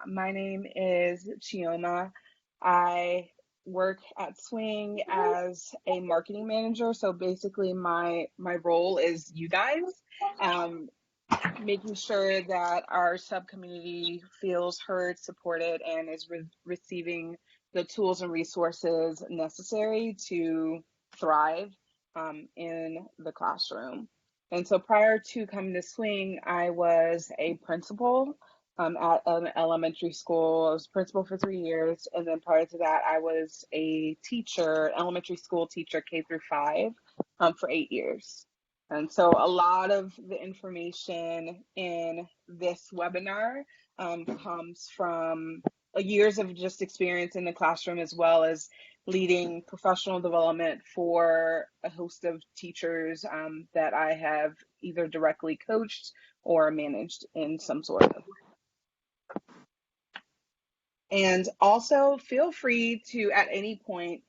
My name is Chioma. I work at Swing as a marketing manager. So basically, my role is you guys, um, making sure that our sub community feels heard, supported, and is receiving the tools and resources necessary to thrive in the classroom. And so prior to coming to Swing, I was a principal at an elementary school. I was principal for 3 years. And then prior to that, I was a teacher, elementary school teacher, K through 5, for 8 years. And so a lot of the information in this webinar comes from years of just experience in the classroom, as well as leading professional development for a host of teachers that I have either directly coached or managed in some sort of. And also feel free to, at any point,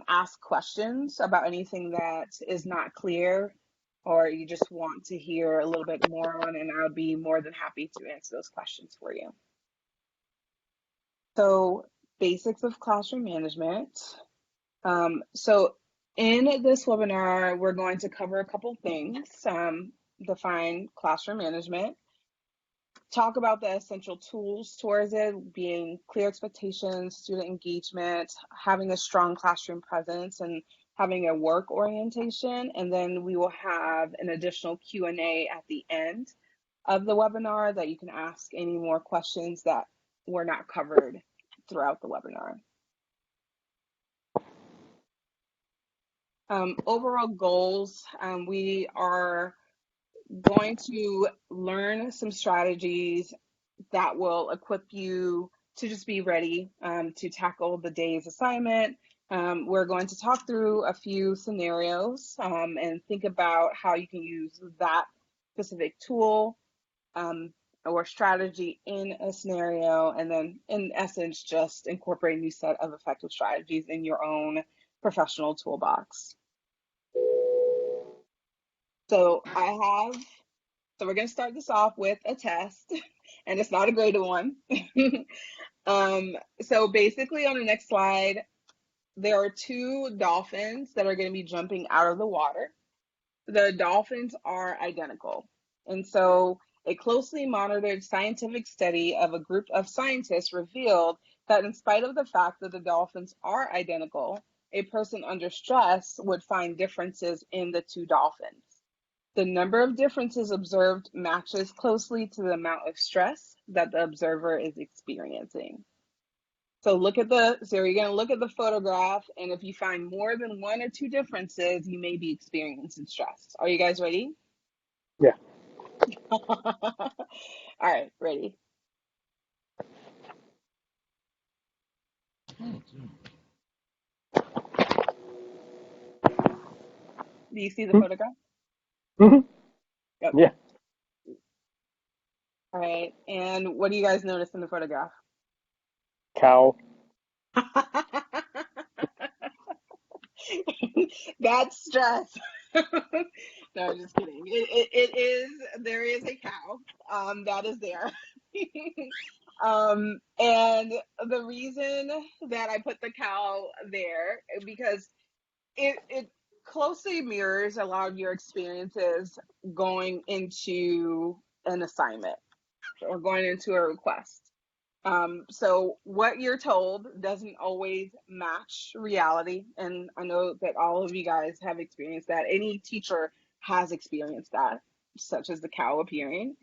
ask questions about anything that is not clear or you just want to hear a little bit more on, and I'll be more than happy to answer those questions for you. So, basics of classroom management. So in this webinar, we're going to cover a couple things, define classroom management, talk about the essential tools towards it, being clear expectations, student engagement, having a strong classroom presence, and having a work orientation. And then we will have an additional Q&A at the end of the webinar that you can ask any more questions that were not covered throughout the webinar. Overall goals, we are going to learn some strategies that will equip you to just be ready to tackle the day's assignment. We're going to talk through a few scenarios and think about how you can use that specific tool or strategy in a scenario, and then in essence, just incorporate a new set of effective strategies in your own professional toolbox. So we're going to start this off with a test, and it's not a graded one. So basically on the next slide, there are two dolphins that are going to be jumping out of the water. The dolphins are identical. And so a closely monitored scientific study of a group of scientists revealed that in spite of the fact that the dolphins are identical, a person under stress would find differences in the two dolphins. The number of differences observed matches closely to the amount of stress that the observer is experiencing. So you're going to look at the photograph, and if you find more than one or two differences, you may be experiencing stress. Are you guys ready? Yeah. All right, ready. Do you see the photograph? Mm-hmm. Yep. Yeah. All right, and what do you guys notice in the photograph? Cow. That's stress. No, just kidding. There is a cow that is there. And the reason that I put the cow there, because it closely mirrors a lot of your experiences going into an assignment or going into a request. So what you're told doesn't always match reality. And I know that all of you guys have experienced that. Any teacher has experienced that, such as the cow appearing.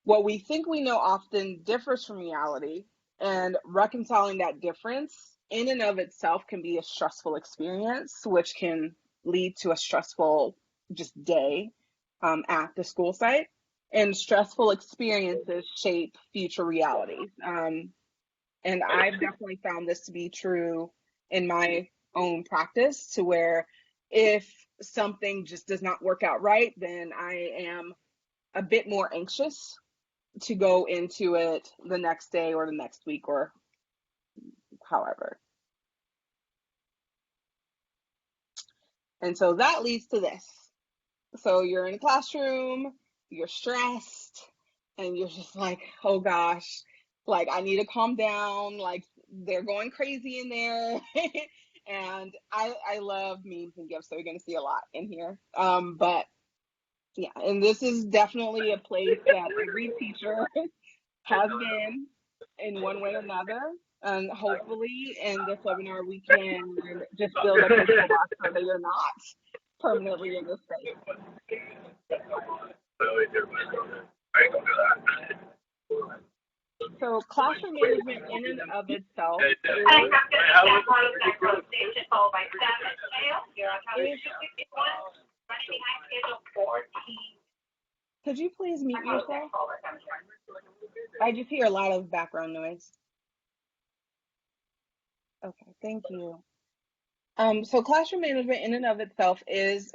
What we think we know often differs from reality, and reconciling that difference in and of itself can be a stressful experience, which can lead to a stressful just day at the school site. And stressful experiences shape future realities. And I've definitely found this to be true in my own practice, to where if something just does not work out right, then I am a bit more anxious to go into it the next day or the next week or however. And so that leads to this. So you're in a classroom, you're stressed, and you're just like, oh gosh, Like, I need to calm down. Like, they're going crazy in there. And I love memes and gifs, so you're going to see a lot in here. But yeah, and this is definitely a place that every teacher has been in one way or another. And hopefully in this webinar, we can just build up your toolbox so that you're not permanently in this space. So classroom management in and of itself could you please mute yourself? I just hear a lot of background noise. Okay, thank you. So classroom management in and of itself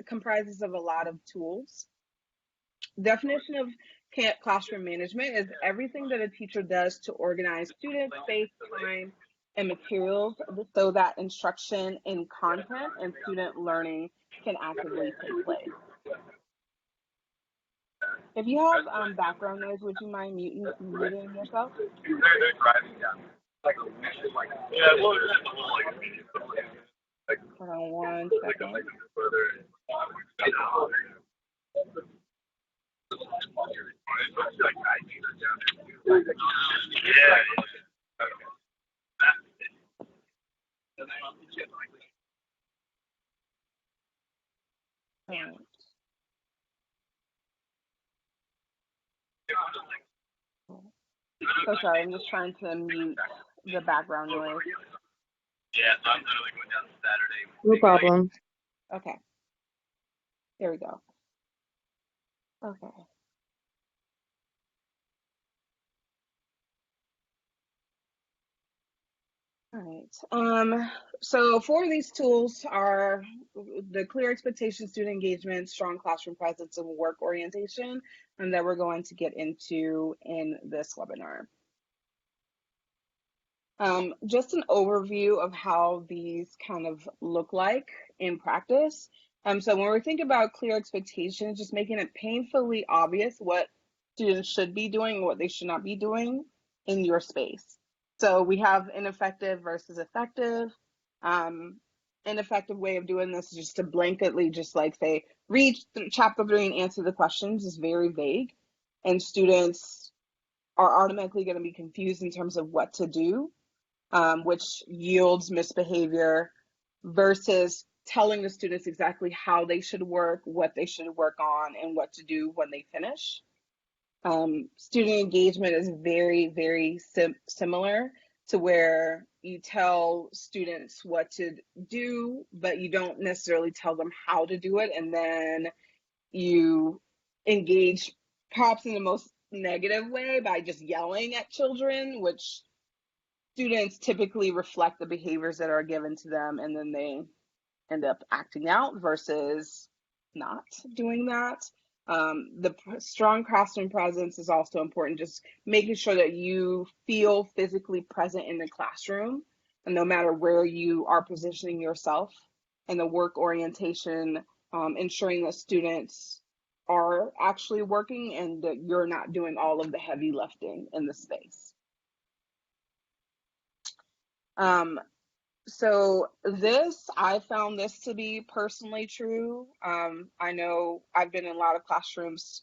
comprises of a lot of tools. Definition of classroom management is everything that a teacher does to organize students, space, time, and materials so that instruction in content and student learning can actively take place. If you have background noise, would you mind muting yourself? They're driving down. Hold on one second. Right. So sorry, I'm just trying to mute the background noise. Yeah, so I'm literally going down Saturday. No problem. Okay. There we go. Okay. All right. So four of these tools are the clear expectation, student engagement, strong classroom presence, and work orientation, and that we're going to get into in this webinar. Just an overview of how these kind of look like in practice. So when we're thinking about clear expectations, just making it painfully obvious what students should be doing and what they should not be doing in your space. So we have ineffective versus effective. Ineffective way of doing this is just to blanketly just like say, read chapter 3 and answer the questions is very vague. And students are automatically going to be confused in terms of what to do. Which yields misbehavior versus telling the students exactly how they should work, what they should work on, and what to do when they finish. Student engagement is very, very similar to where you tell students what to do, but you don't necessarily tell them how to do it, and then you engage perhaps in the most negative way by just yelling at children, which students typically reflect the behaviors that are given to them and then they end up acting out versus not doing that. The strong classroom presence is also important, just making sure that you feel physically present in the classroom and no matter where you are positioning yourself, and the work orientation, ensuring that students are actually working and that you're not doing all of the heavy lifting in the space. So I found this to be personally true. I know I've been in a lot of classrooms,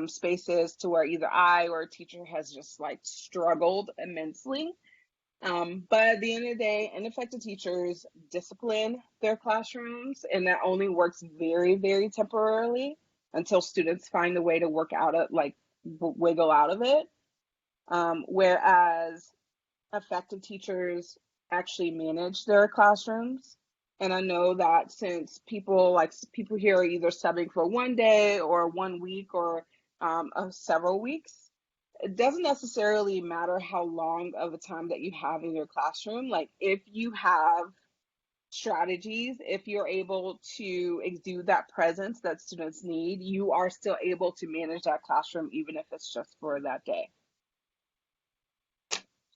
spaces to where either I or a teacher has just like struggled immensely. But at the end of the day, ineffective teachers discipline their classrooms, and that only works very, very temporarily until students find a way to work out of wiggle out of it. Whereas effective teachers actually manage their classrooms. And I know that since people here are either subbing for one day or 1 week or several weeks, it doesn't necessarily matter how long of a time that you have in your classroom. Like if you have strategies, if you're able to exude that presence that students need, you are still able to manage that classroom even if it's just for that day.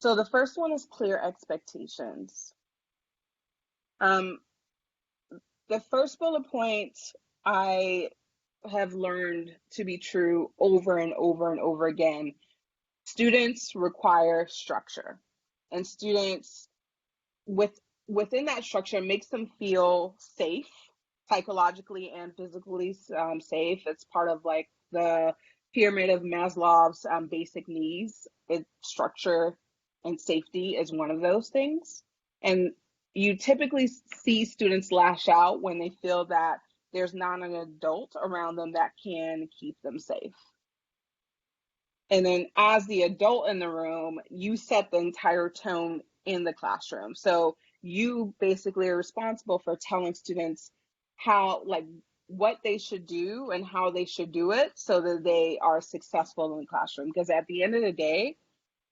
So the first one is clear expectations. The first bullet point I have learned to be true over and over and over again. students require structure, and students within that structure makes them feel safe, psychologically and physically safe. It's part of like the pyramid of Maslow's basic needs. Structure and safety is one of those things. And you typically see students lash out when they feel that there's not an adult around them that can keep them safe. And then as the adult in the room, you set the entire tone in the classroom. So you basically are responsible for telling students how, like, what they should do and how they should do it so that they are successful in the classroom. Because at the end of the day,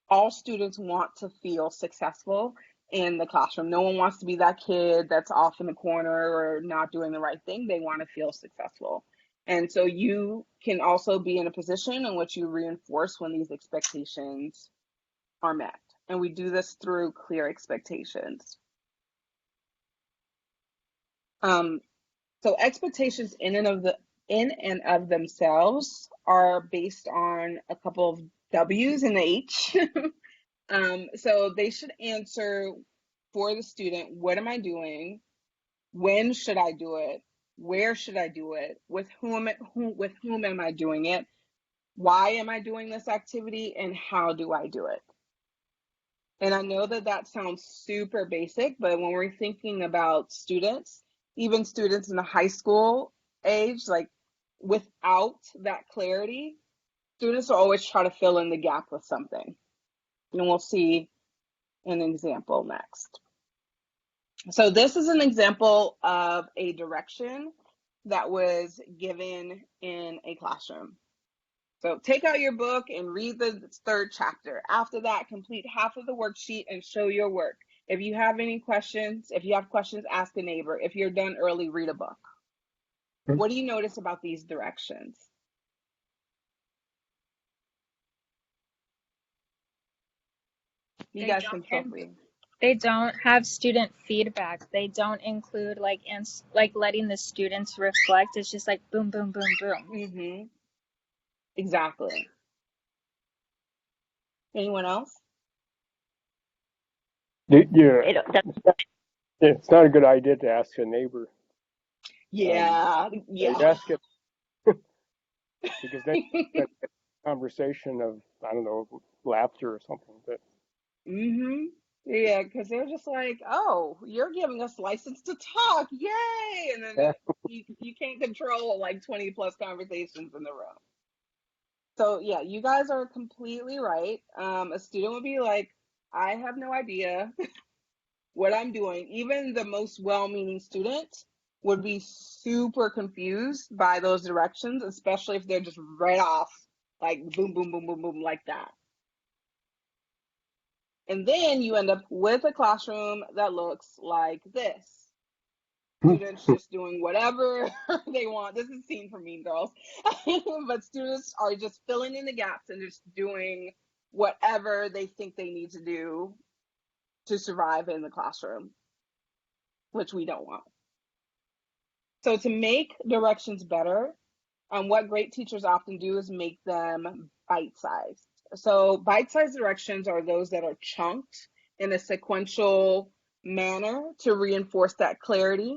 all students want to feel successful in the classroom. No one wants to be that kid that's off in the corner or not doing the right thing. They want to feel successful. And so you can also be in a position in which you reinforce when these expectations are met. And we do this through clear expectations. So expectations in and of themselves are based on a couple of W's and H. So they should answer for the student, what am I doing? When should I do it? Where should I do it? With whom am I doing it? Why am I doing this activity? And how do I do it? And I know that that sounds super basic, but when we're thinking about students, even students in the high school age, like without that clarity, students will always try to fill in the gap with something. And we'll see an example next. So this is an example of a direction that was given in a classroom. So take out your book and read the third chapter. After that, complete half of the worksheet and show your work. If you have any questions, ask a neighbor. If you're done early, read a book. What do you notice about these directions? You guys can feel free. They don't have student feedback. They don't include like letting the students reflect. It's just like boom, boom, boom, boom. Mm-hmm. Exactly. Anyone else? Yeah, it's not a good idea to ask a neighbor. Yeah. You ask it because then that conversation of, I don't know, laughter or something. But Yeah, because they're just like, oh, you're giving us license to talk, yay! And then you can't control like 20 plus conversations in the room. So yeah, you guys are completely right. A student would be like, I have no idea what I'm doing. Even the most well-meaning student would be super confused by those directions, especially if they're just right off, like boom, boom, boom, boom, boom, like that. And then you end up with a classroom that looks like this. Students just doing whatever they want. This is seen from Mean Girls. But students are just filling in the gaps and just doing whatever they think they need to do to survive in the classroom, which we don't want. So to make directions better, what great teachers often do is make them bite-sized. So bite-sized directions are those that are chunked in a sequential manner to reinforce that clarity.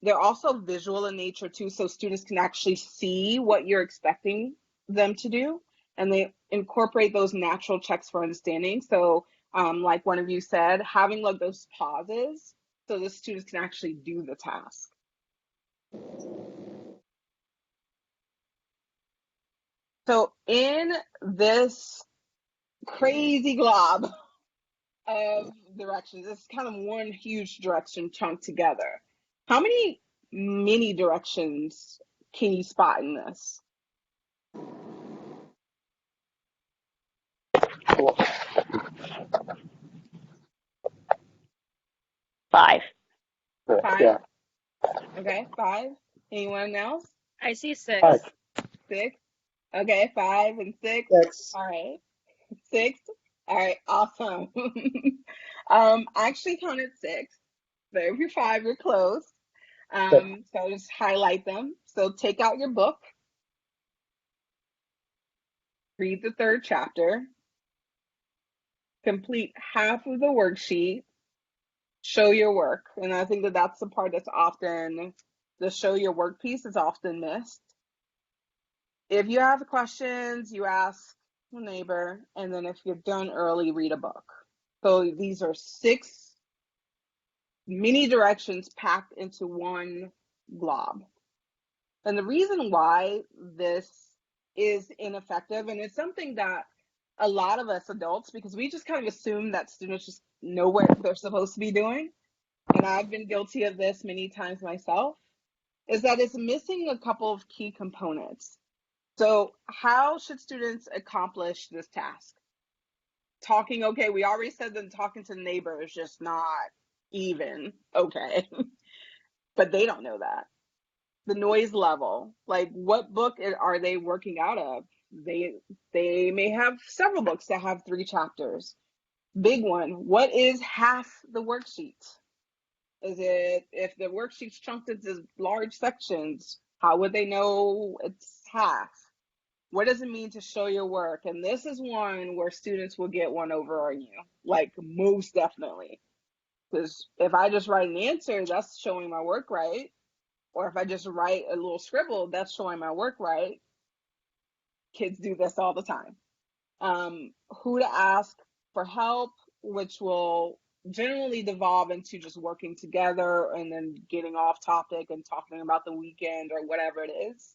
They're also visual in nature too, so students can actually see what you're expecting them to do, and they incorporate those natural checks for understanding. So like one of you said, having like those pauses so the students can actually do the task. So in this crazy glob of directions, it's kind of one huge direction chunked together. How many mini directions can you spot in this? Five. Yeah. Okay, 5. Anyone else? I see 6. 5. 6. Okay, 5 and 6. 6. All right, 6. All right, awesome. I actually counted 6. So if you're 5, you're close. So just highlight them. So take out your book. read the third chapter, complete half of the worksheet, show your work. And I think that that's the part that's often, the show your work piece is often missed. If you have questions, you ask a neighbor, and then if you're done early, read a book. So these are 6 mini directions packed into one glob. And the reason why this is ineffective, and it's something that a lot of us adults, because we just kind of assume that students just know what they're supposed to be doing, and I've been guilty of this many times myself, is that it's missing a couple of key components. So how should students accomplish this task? Talking, okay, we already said that talking to the neighbor is just not even okay, but they don't know that. The noise level, like what book are they working out of? They may have several books that have 3 chapters. Big one, what is half the worksheet? Is it, if the worksheet's chunked into large sections, how would they know it's half? What does it mean to show your work? And this is one where students will get one over on you, like most definitely. Because if I just write an answer, that's showing my work right. Or if I just write a little scribble, that's showing my work right. Kids do this all the time. Who to ask for help, which will generally devolve into just working together and then getting off topic and talking about the weekend or whatever it is.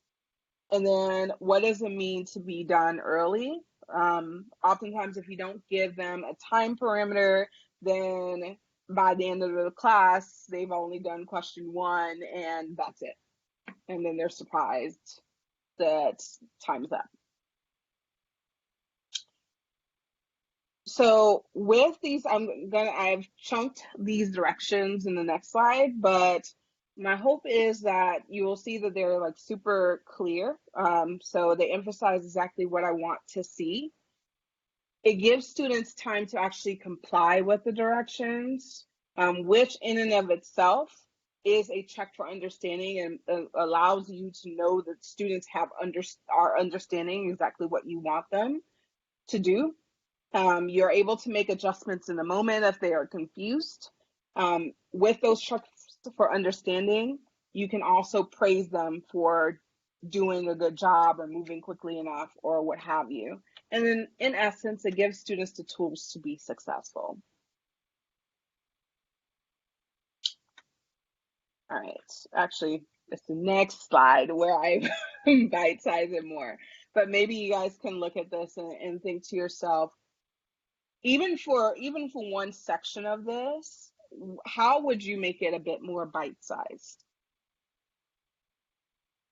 And then what does it mean to be done early? Oftentimes, if you don't give them a time parameter, then by the end of the class, they've only done question 1 and that's it. And then they're surprised that time's up. So with these, I've chunked these directions in the next slide, but my hope is that you will see that they're like super clear. So they emphasize exactly what I want to see. It gives students time to actually comply with the directions, which in and of itself is a check for understanding and allows you to know that students are understanding exactly what you want them to do. You're able to make adjustments in the moment if they are confused. With those checks for understanding, you can also praise them for doing a good job or moving quickly enough or what have you. And then in essence, it gives students the tools to be successful. All right, actually, it's the next slide where I bite size it more. But maybe you guys can look at this and think to yourself, even for one section of this, how would you make it a bit more bite-sized?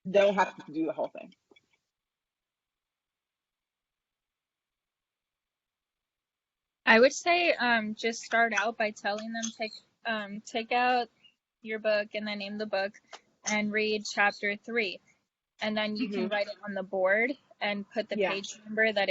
Don't have to do the whole thing. I would say just start out by telling them take out your book and then name the book and read chapter 3, and then you can write it on the board and put the page number that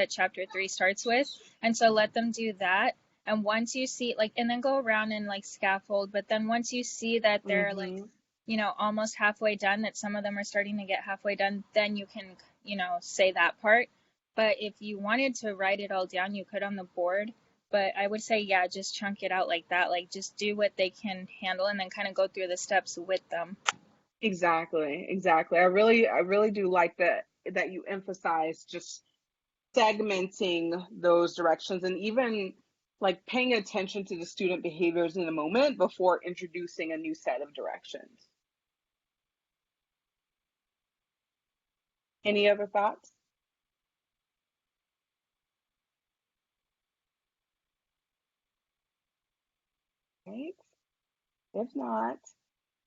chapter 3 starts with. And so let them do that. And once you see, like, and then go around and like scaffold, but then once you see that they're like, you know, almost halfway done, that some of them are starting to get halfway done, then you can, you know, say that part. But if you wanted to write it all down, you could on the board. But I would say, yeah, just chunk it out like that. Like, just do what they can handle and then kind of go through the steps with them. Exactly. I really do like that you emphasize just segmenting those directions and even like paying attention to the student behaviors in the moment before introducing a new set of directions. Any other thoughts? Right? If not,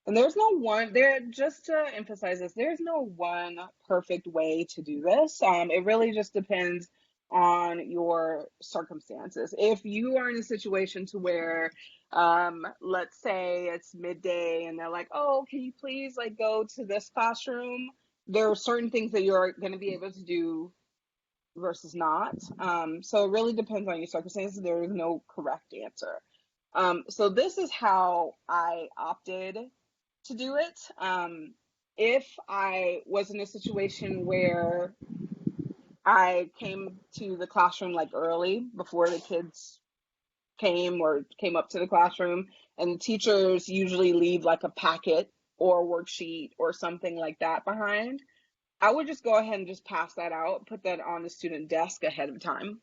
and there's no one there, just to emphasize this, there's no one perfect way to do this. It really just depends on your circumstances. If you are in a situation to where, let's say it's midday and they're like, oh, can you please like go to this classroom? There are certain things that you're going to be able to do versus not. So it really depends on your circumstances. There is no correct answer. So this is how I opted to do it. If I was in a situation where I came to the classroom like early before the kids came up to the classroom, and the teachers usually leave like a packet or a worksheet or something like that behind. I would just go ahead and just pass that out, put that on the student desk ahead of time.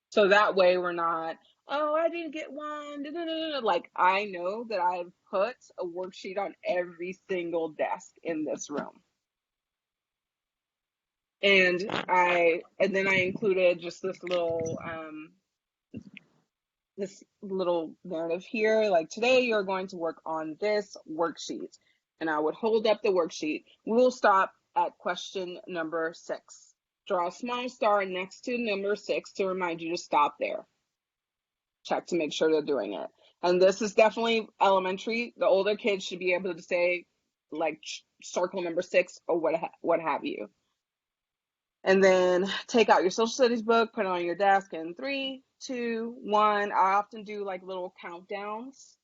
So that way we're not, oh, I didn't get one. Like, I know that I've put a worksheet on every single desk in this room. And then I included just this little narrative here, like, today you're going to work on this worksheet. And I would hold up the worksheet. We will stop at question number 6. Draw a small star next to number 6 to remind you to stop there. Check to make sure they're doing it. And this is definitely elementary. The older kids should be able to say, like, circle number 6 or what have you. And then take out your social studies book, put it on your desk in 3, 2, 1. I often do like little countdowns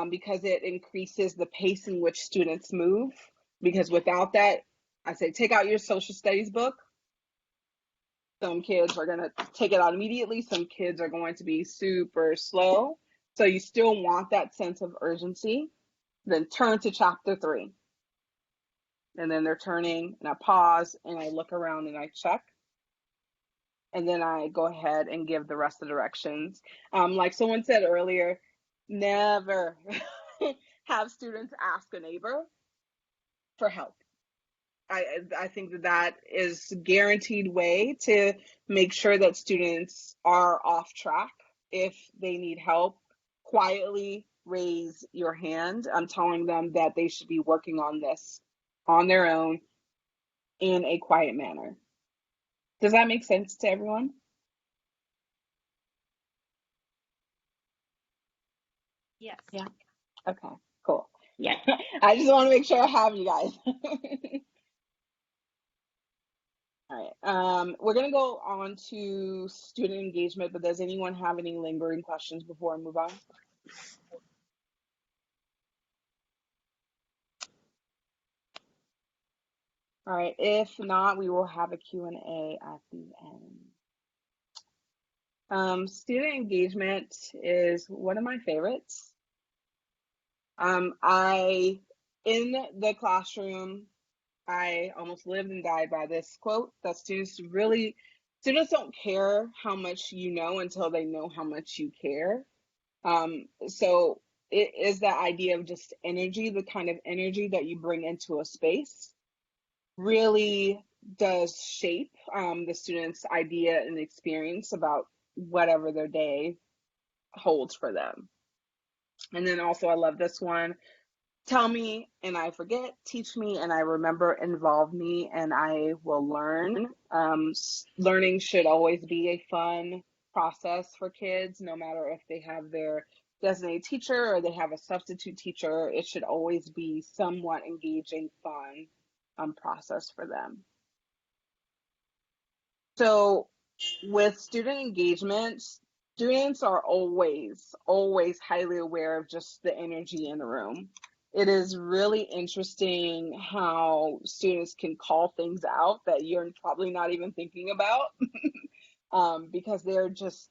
because it increases the pace in which students move. Because without that, I say take out your social studies book. Some kids are going to take it out immediately. Some kids are going to be super slow. So you still want that sense of urgency. Then turn to chapter 3. And then they're turning, and I pause, and I look around, and I check. And then I go ahead and give the rest of the directions. Like someone said earlier, never have students ask a neighbor for help. I think that is a guaranteed way to make sure that students are off track. If they need help, quietly raise your hand. I'm telling them that they should be working on this on their own in a quiet manner. Does that make sense to everyone? Yes. Yeah. Okay, cool. Yeah. I just want to make sure I have you guys. All right. We're going to go on to student engagement, but does anyone have any lingering questions before I move on? All right. If not, we will have a Q&A at the end. Student engagement is one of my favorites. In the classroom, I almost lived and died by this quote that students don't care how much you know until they know how much you care. So it is that idea of just energy, the kind of energy that you bring into a space really does shape the student's idea and experience about whatever their day holds for them. And then also, I love this one. Tell me and I forget, teach me and I remember, involve me and I will learn. Learning should always be a fun process for kids, no matter if they have their designated teacher or they have a substitute teacher. It should always be somewhat engaging, fun process for them. So with student engagement, students are always highly aware of just the energy in the room. It is really interesting how students can call things out that you're probably not even thinking about because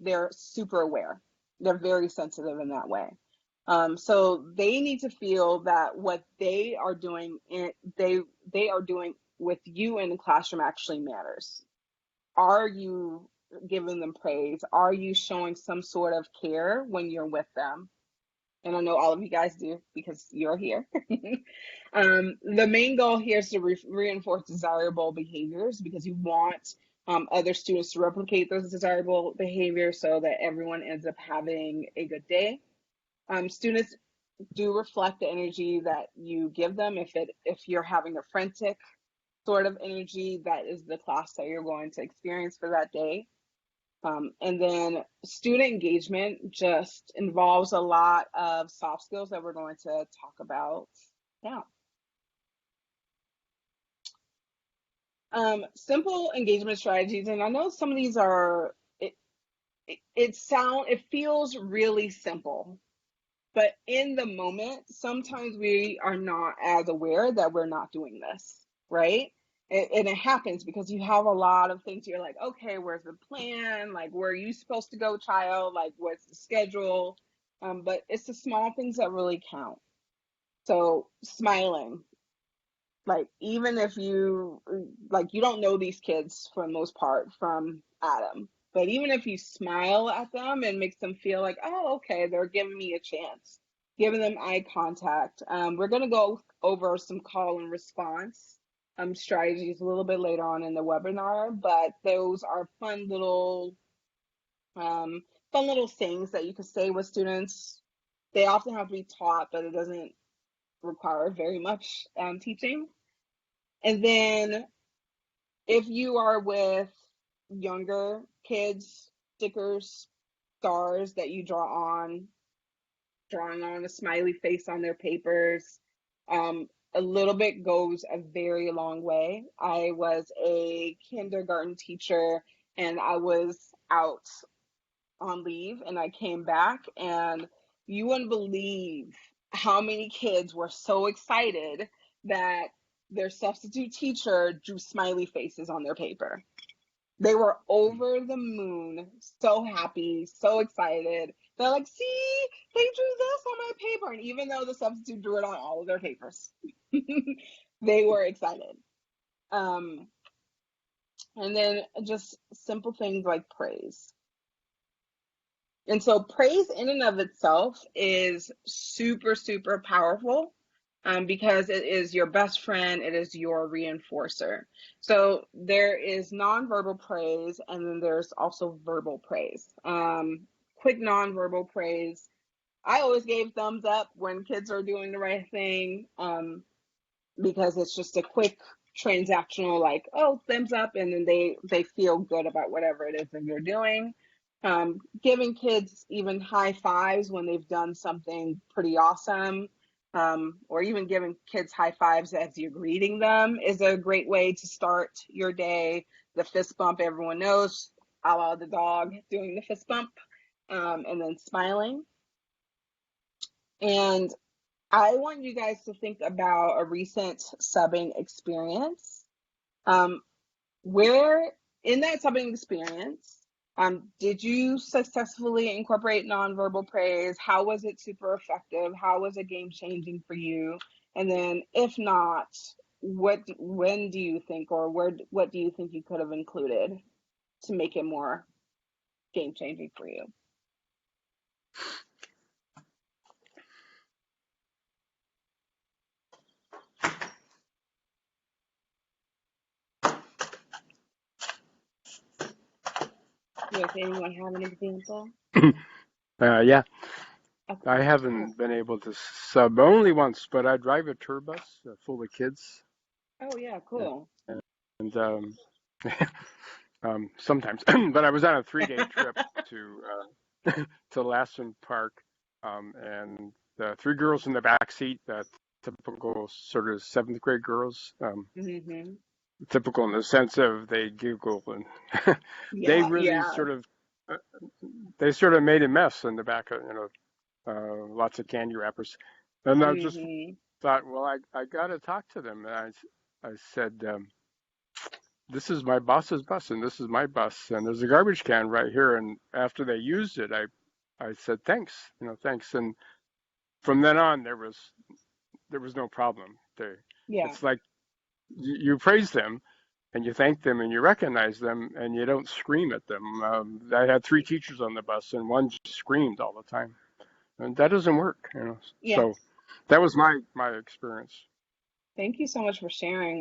they're super aware. They're very sensitive in that way. So they need to feel that what they are doing with you in the classroom actually matters. Are you giving them praise? Are you showing some sort of care when you're with them? And I know all of you guys do because you're here. The main goal here is to reinforce desirable behaviors because you want other students to replicate those desirable behaviors so that everyone ends up having a good day. Students do reflect the energy that you give them. If you're having a frantic sort of energy, that is the class that you're going to experience for that day. And then student engagement just involves a lot of soft skills that we're going to talk about now. Simple engagement strategies, and I know some of these are, it feels really simple, but in the moment, sometimes we are not as aware that we're not doing this, right? And it happens because you have a lot of things. You're like, okay, where's the plan? Like, where are you supposed to go, child? Like, what's the schedule? But it's the small things that really count. So smiling, like, even if you, like, you don't know these kids for the most part from Adam, but even if you smile at them, it makes them feel like, oh, okay, they're giving me a chance, giving them eye contact. We're going to go over some call and response strategies a little bit later on in the webinar, but those are fun little things that you can say with students. They often have to be taught, but it doesn't require very much teaching. And then if you are with younger kids, stickers, stars that you drawing on a smiley face on their papers, a little bit goes a very long way. I was a kindergarten teacher and I was out on leave and I came back, and you wouldn't believe how many kids were so excited that their substitute teacher drew smiley faces on their paper. They were over the moon, so happy, so excited. They're like, see, they drew this on my paper. And even though the substitute drew it on all of their papers, they were excited. And then just simple things like praise. And so praise in and of itself is super, super powerful, because it is your best friend. It is your reinforcer. So there is nonverbal praise, and then there's also verbal praise. Quick nonverbal praise. I always gave thumbs up when kids are doing the right thing, because it's just a quick transactional, like, oh, thumbs up, and then they feel good about whatever it is that you're doing. Giving kids even high fives when they've done something pretty awesome, or even giving kids high fives as you're greeting them is a great way to start your day. The fist bump, everyone knows, a la the dog doing the fist bump, and then smiling. And I want you guys to think about a recent subbing experience. Where in that subbing experience, did you successfully incorporate nonverbal praise? How was it super effective? How was it game changing for you? And then if not, when do you think, or what do you think you could have included to make it more game changing for you? Does anyone have an example? Yeah, Okay. I haven't been able to sub only once, but I drive a tour bus full of kids, Oh yeah, cool. and sometimes. But I was on a 3-day trip to Lassen Park, and the 3 girls in the back seat, typical sort of 7th grade girls, Mm-hmm. typical in the sense of they giggle and they Yeah, really yeah. they sort of made a mess in the back of, lots of candy wrappers. And I just Mm-hmm. thought, well, I got to talk to them. And I said, this is my boss's bus and this is my bus. And there's a garbage can right here. And after they used it, I said, thanks, thanks. And from then on, there was no problem. Yeah. It's like you praise them and you thank them and you recognize them and you don't scream at them. I had 3 teachers on the bus and one just screamed all the time. And that doesn't work, Yeah. So that was my experience. Thank you so much for sharing.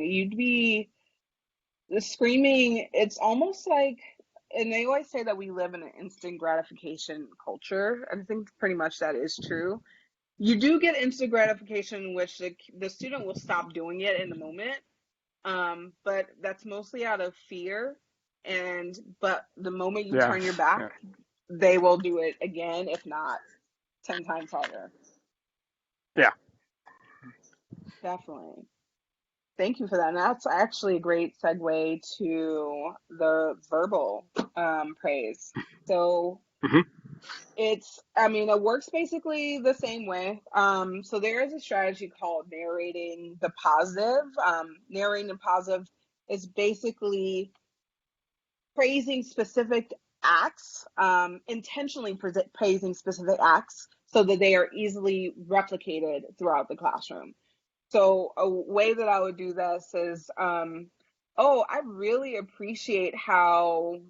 The screaming, it's almost like, and they always say that we live in an instant gratification culture. I think pretty much that is true. You do get instant gratification in which the student will stop doing it in the moment, but that's mostly out of fear. But the moment you Yeah, turn your back, yeah. they will do it again, if not 10 times harder. Yeah. Definitely. Thank you for that. And that's actually a great segue to the verbal praise. So Hmm. it works basically the same way. So there is a strategy called narrating the positive. Narrating the positive is basically praising specific acts, intentionally praising specific acts so that they are easily replicated throughout the classroom. So a way that I would do this is, oh, I really appreciate how,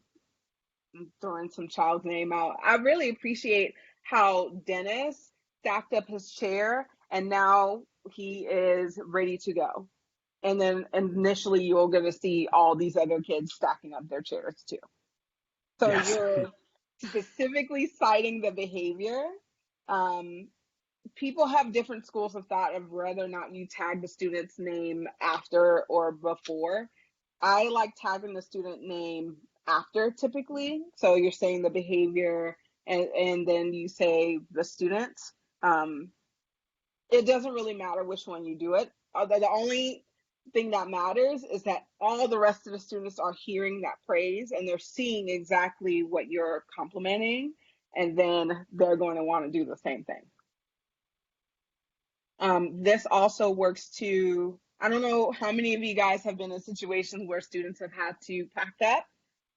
I'm throwing some child's name out. I really appreciate how Dennis stacked up his chair and now he is ready to go. And then initially you're going to see all these other kids stacking up their chairs too. So Yes. you're specifically citing the behavior. People have different schools of thought of whether or not you tag the student's name after or before. I like tagging the student name after typically. So you're saying the behavior and then you say the student. It doesn't really matter which one you do it. The only thing that matters is that all the rest of the students are hearing that praise and they're seeing exactly what you're complimenting, and then they're going to want to do the same thing. This also works to, I don't know how many of you guys have been in situations where students have had to pack up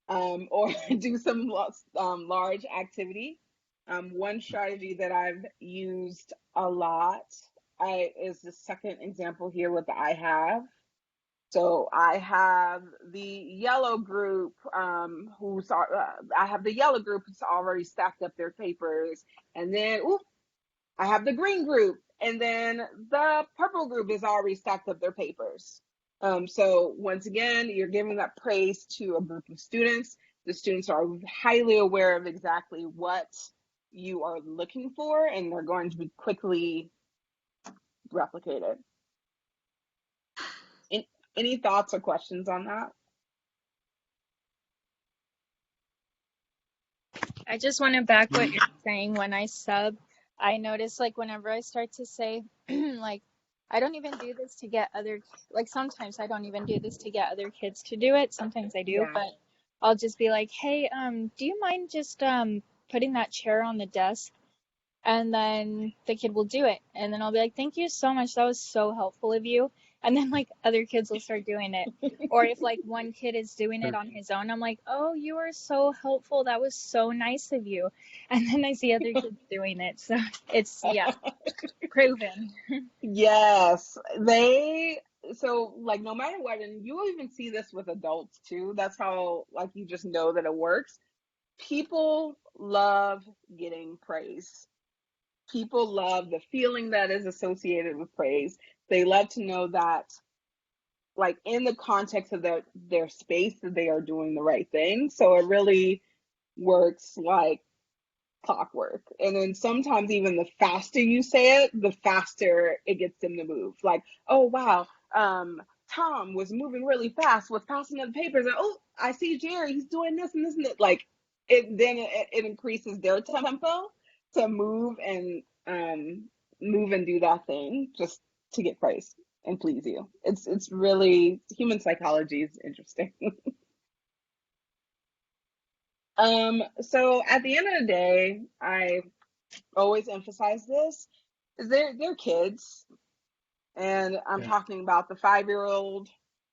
or do some large activity. One strategy that I've used a lot is the second example here with the I have. So I have the yellow group I have the yellow group who's already stacked up their papers, and then I have the green group, and then the purple group is already stacked up their papers. So once again, you're giving that praise to a group of students. The students are highly aware of exactly what you are looking for, and they're going to be quickly replicated. Any thoughts or questions on that? I just want to back what you're saying. When I sub, I notice like whenever I start to say like, I don't even do this to get other, like sometimes I don't even do this to get other kids to do it. Sometimes I do, Yeah. but I'll just be like, hey, do you mind just putting that chair on the desk? And then the kid will do it. And then I'll be like, thank you so much. That was so helpful of you. And then like other kids will start doing it. Or if like one kid is doing it on his own, I'm like, oh, you are so helpful. That was so nice of you. And then I see other kids doing it. So it's, yeah, proven. Yes, so like no matter what, and you'll even see this with adults too. That's how like you just know that it works. People love getting praise. People love the feeling that is associated with praise. They love to know that like in the context of their space that they are doing the right thing. So it really works like clockwork. And then sometimes even the faster you say it, the faster it gets them to move. Like, oh wow, Tom was moving really fast, was passing up the papers, and oh, I see Jerry, he's doing this and this and that. Like it increases their tempo to move and do that thing just to get praise and please you. It's really, human psychology is interesting. So at the end of the day, I always emphasize this, is they're kids, and I'm Yeah. talking about the 5-year-old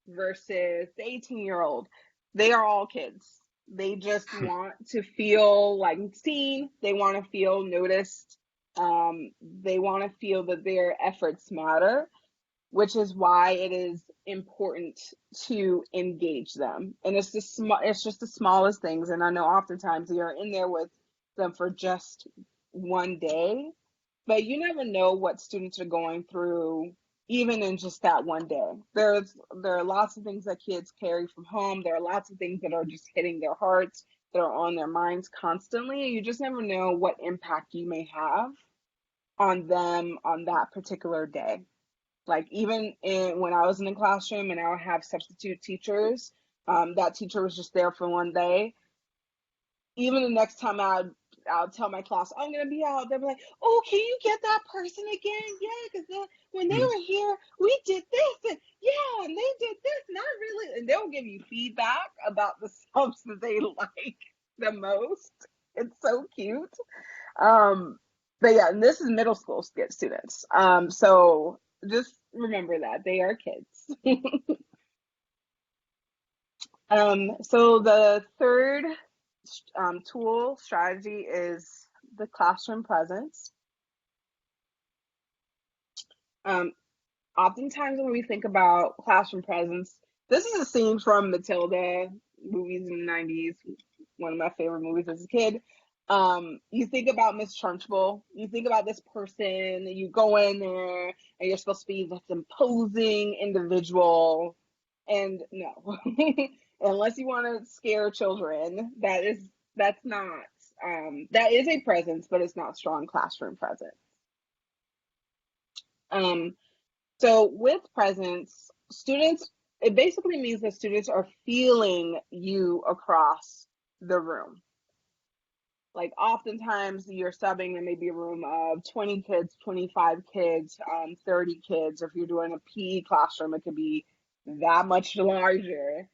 versus the 18-year-old. They are all kids. They just want to feel like seen. They want to feel noticed. They want to feel that their efforts matter, which is why it is important to engage them. And it's just the smallest things. And I know oftentimes you're in there with them for just one day, but you never know what students are going through even in just that one day. There are lots of things that kids carry from home. There are lots of things that are just hitting their hearts, that are on their minds constantly. You just never know what impact you may have on them on that particular day. Like even when I was in the classroom and I would have substitute teachers, that teacher was just there for one day. Even the next time I'll tell my class, I'm gonna be out. They'll be like, "Oh, can you get that person again? Yeah, because when they were here, we did this, and yeah, and they did this, and I really." And they'll give you feedback about the subs that they like the most. It's so cute. But yeah, and this is middle school students. So just remember that they are kids. So the third tool strategy is the classroom presence. Um, Oftentimes when we think about classroom presence, this is a scene from Matilda movies in the 90s, one of my favorite movies as a kid. You think about Miss Trunchbull, you think about this person, you go in there and you're supposed to be this imposing individual. And no, unless you want to scare children, that's not that is a presence, but it's not strong classroom presence. Um, so with presence, students, it basically means that students are feeling you across the room. Like oftentimes you're subbing in maybe a room of 20 kids, 25 kids, 30 kids. If you're doing a PE classroom, it could be that much larger.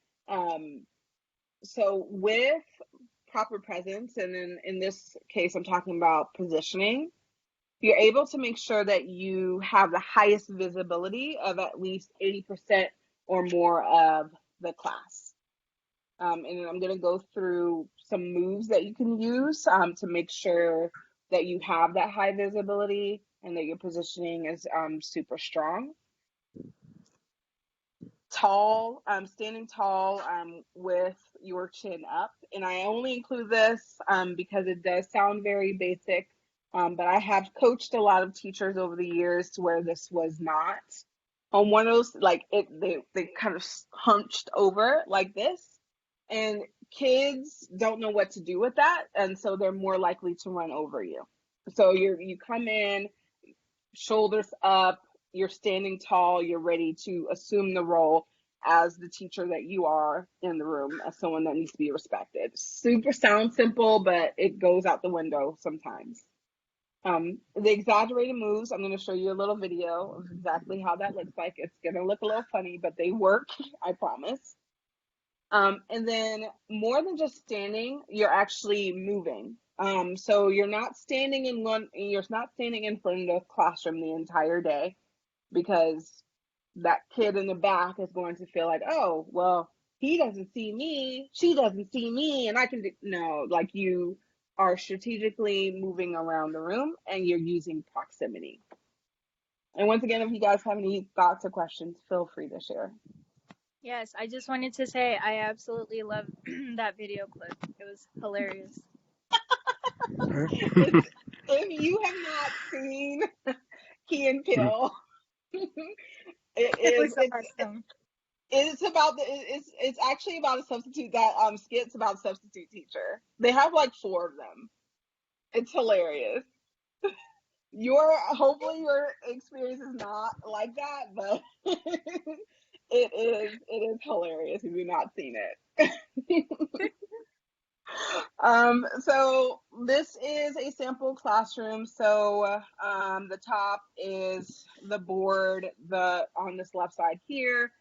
So with proper presence, and in this case, I'm talking about positioning, you're able to make sure that you have the highest visibility of at least 80% or more of the class. And I'm going to go through some moves that you can use to make sure that you have that high visibility and that your positioning is super strong. Tall, standing tall with your chin up. And I only include this because it does sound very basic, but I have coached a lot of teachers over the years to where this was not on one of those, like they kind of hunched over like this. And kids don't know what to do with that. And so they're more likely to run over you. So you come in, shoulders up, you're standing tall, you're ready to assume the role as the teacher that you are in the room, as someone that needs to be respected. Super sounds simple, but it goes out the window sometimes. The exaggerated moves, I'm going to show you a little video of exactly how that looks like. It's going to look a little funny, but they work, I promise. And then more than just standing, you're actually moving. So you're not standing in front of the classroom the entire day, because that kid in the back is going to feel like, oh, well, he doesn't see me, she doesn't see me, and I can do. No, like you are strategically moving around the room and you're using proximity. And once again, if you guys have any thoughts or questions, feel free to share. Yes, I just wanted to say I absolutely love that video clip. It was hilarious. If you have not seen Key and Peele, It was awesome. it's actually about a substitute, that skit's about a substitute teacher. They have like 4 of them. It's hilarious. Hopefully your experience is not like that, but it is hilarious if you've not seen it. So this is a sample classroom. So the top is the board. On this left side here,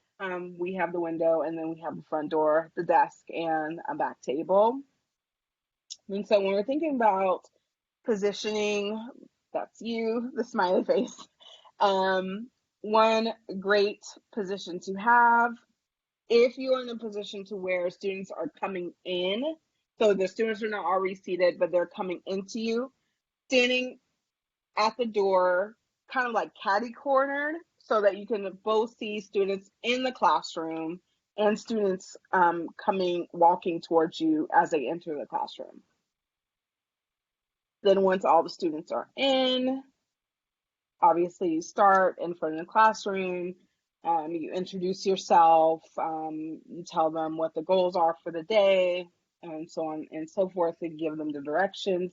we have the window, and then we have the front door, the desk, and a back table. And so when we're thinking about positioning, that's you, the smiley face. One great position to have, if you're in a position to where students are coming in, so the students are not already seated, but they're coming into you, standing at the door, kind of like catty-cornered, so that you can both see students in the classroom and students walking towards you as they enter the classroom. Then once all the students are in, obviously you start in front of the classroom. You introduce yourself, you tell them what the goals are for the day, and so on and so forth, and give them the directions.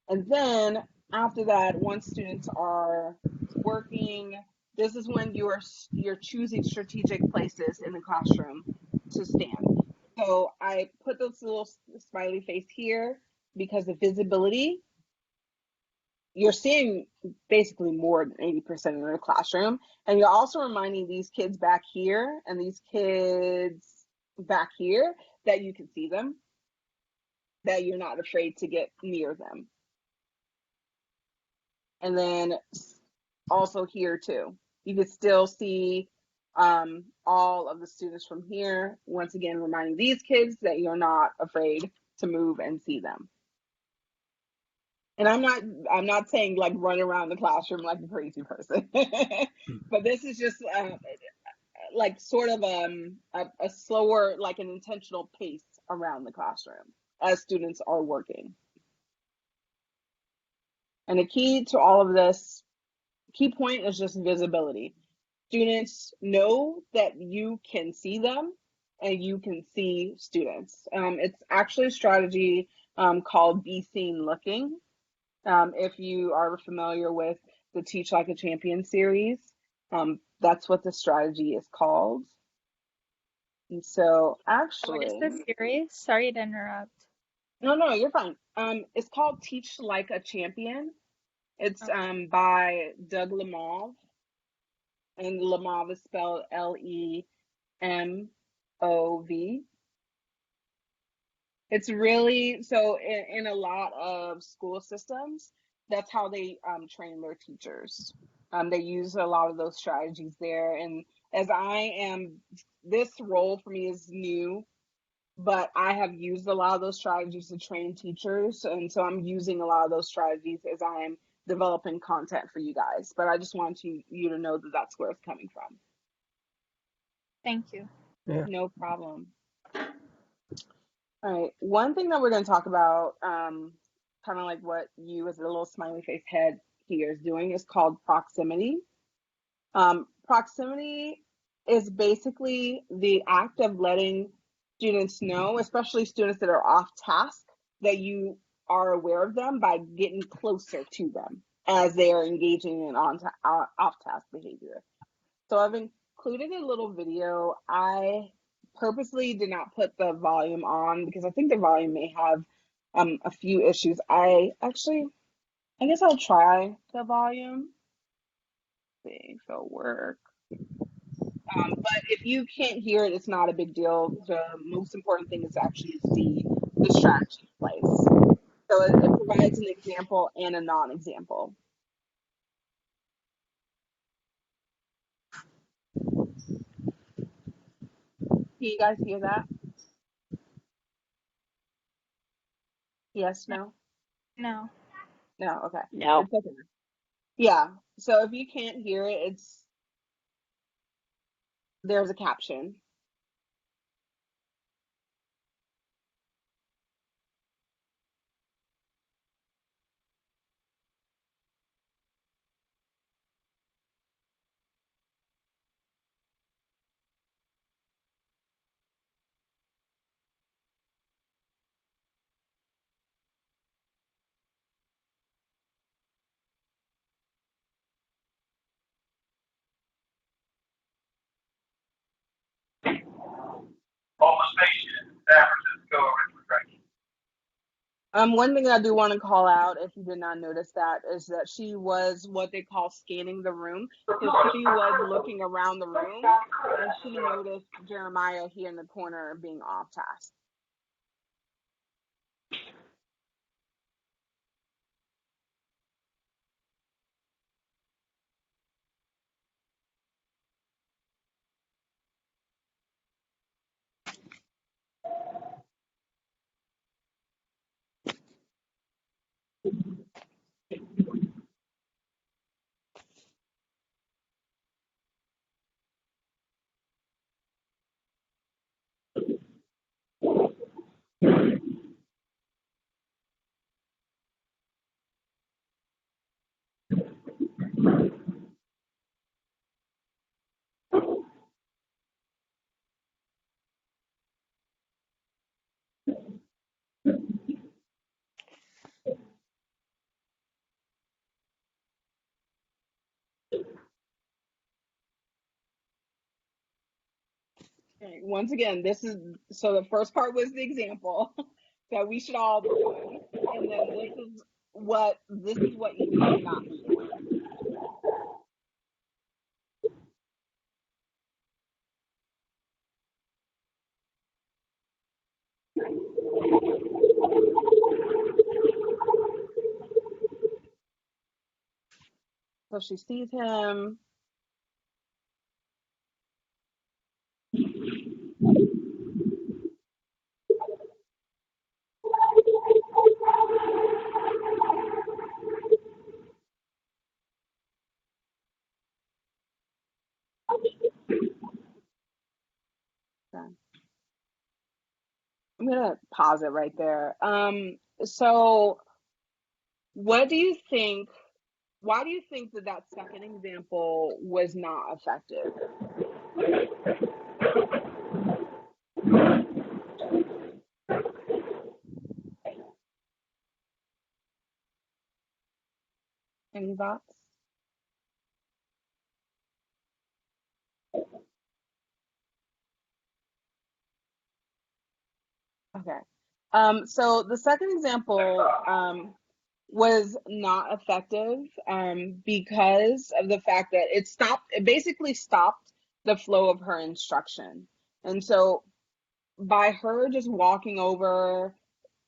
And then after that, once students are working, this is when you're choosing strategic places in the classroom to stand. So I put this little smiley face here because the visibility, you're seeing basically more than 80% in the classroom. And you're also reminding these kids back here and these kids back here that you can see them, that you're not afraid to get near them. And then also here too, you can still see all of the students from here. Once again, reminding these kids that you're not afraid to move and see them. And I'm not saying like run around the classroom like a crazy person, but this is just like sort of a slower, like an intentional pace around the classroom as students are working. And the key to all of this, key point is just visibility. Students know that you can see them and you can see students. It's actually a strategy called Be Seen Looking. If you are familiar with the Teach Like a Champion series, that's what the strategy is called. And so What is actually, this series? Sorry to interrupt. no, you're fine. It's called Teach Like a Champion. It's Okay. by Doug Lemov, and Lemov is spelled Lemov. It's really so in a lot of school systems, that's how they train their teachers. They use a lot of those strategies there. And as I am, this role for me is new, but I have used a lot of those strategies to train teachers. And so I'm using a lot of those strategies as I am developing content for you guys. But I just want you to know that that's where it's coming from. Thank you. Yeah. No problem. All right. One thing that we're going to talk about, kind of like what you as a little smiley face head here is doing, is called proximity. Proximity is basically the act of letting students know, especially students that are off task, that you are aware of them by getting closer to them as they are engaging in off task behavior. So I've included a little video. I purposely did not put the volume on because I think the volume may have a few issues. I guess I'll try the volume. See if it'll work. But if you can't hear it, it's not a big deal. The most important thing is actually to see the strategy in place. So it provides an example and a non-example. Can you guys hear that? Yes, no? No. No, okay. No. It's okay. Yeah. So if you can't hear it, there's a caption. Almost station, San Francisco, Richmond, Kentucky. One thing I do want to call out, if you did not notice that, is that she was what they call scanning the room. So she was looking around the room and she noticed Jeremiah here in the corner being off task. Okay, once again, so the first part was the example that we should all be doing. And then this is what you should not be doing. So she sees him. gonna pause it right there. So what do you think? Why do you think that that second example was not effective? Any thoughts? Okay. So the second example was not effective because of the fact that it basically stopped the flow of her instruction. And so by her just walking over,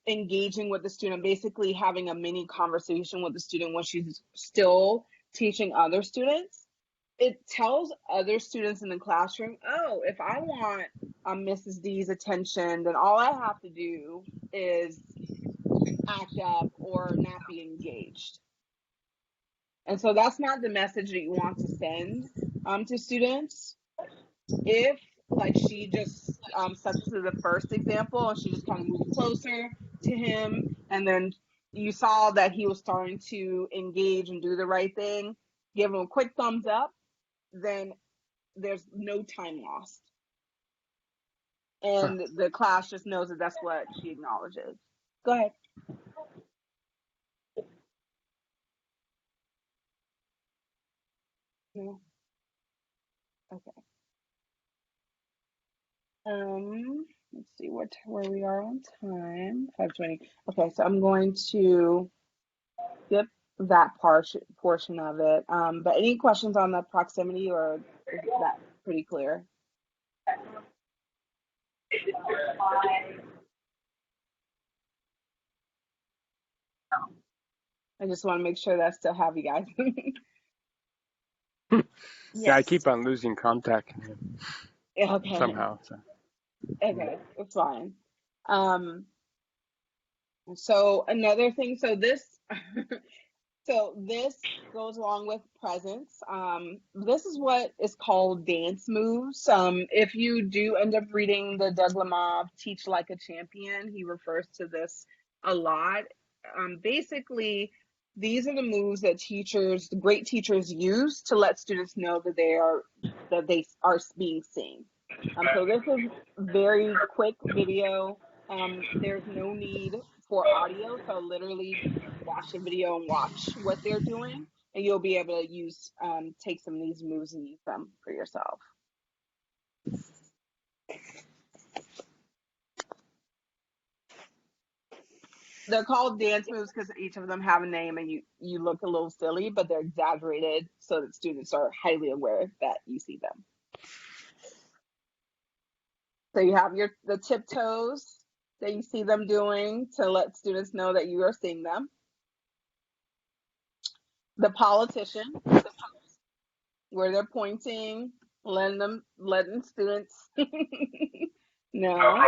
engaging with the student, basically having a mini conversation with the student when she's still teaching other students, it tells other students in the classroom, oh, if I want Mrs. D's attention, then all I have to do is act up or not be engaged. And so that's not the message that you want to send to students. If, like, she just stuck to the first example and she just kind of moved closer to him, and then you saw that he was starting to engage and do the right thing, give him a quick thumbs up, then there's no time lost. And the class just knows that that's what she acknowledges. Go ahead. No. Okay. Let's see where we are on time. 5:20. Okay, so I'm going to skip that portion of it. But any questions on the proximity, or is that pretty clear? I just want to make sure that I still have you guys. Yeah, I Yes. keep on losing contact Okay. somehow. So. Okay, it's fine. So another thing, so this goes along with presence. This is what is called dance moves. If you do end up reading the Doug Lemov Teach Like a Champion, he refers to this a lot. Basically, these are the moves that great teachers use to let students know that they are being seen. So this is very quick video. There's no need for audio, so literally watch the video and watch what they're doing, and you'll be able to take some of these moves and use them for yourself. They're called dance moves because each of them have a name, and you look a little silly, but they're exaggerated so that students are highly aware that you see them. So you have the tiptoes that you see them doing to let students know that you are seeing them. The politician, where they're pointing, letting students know.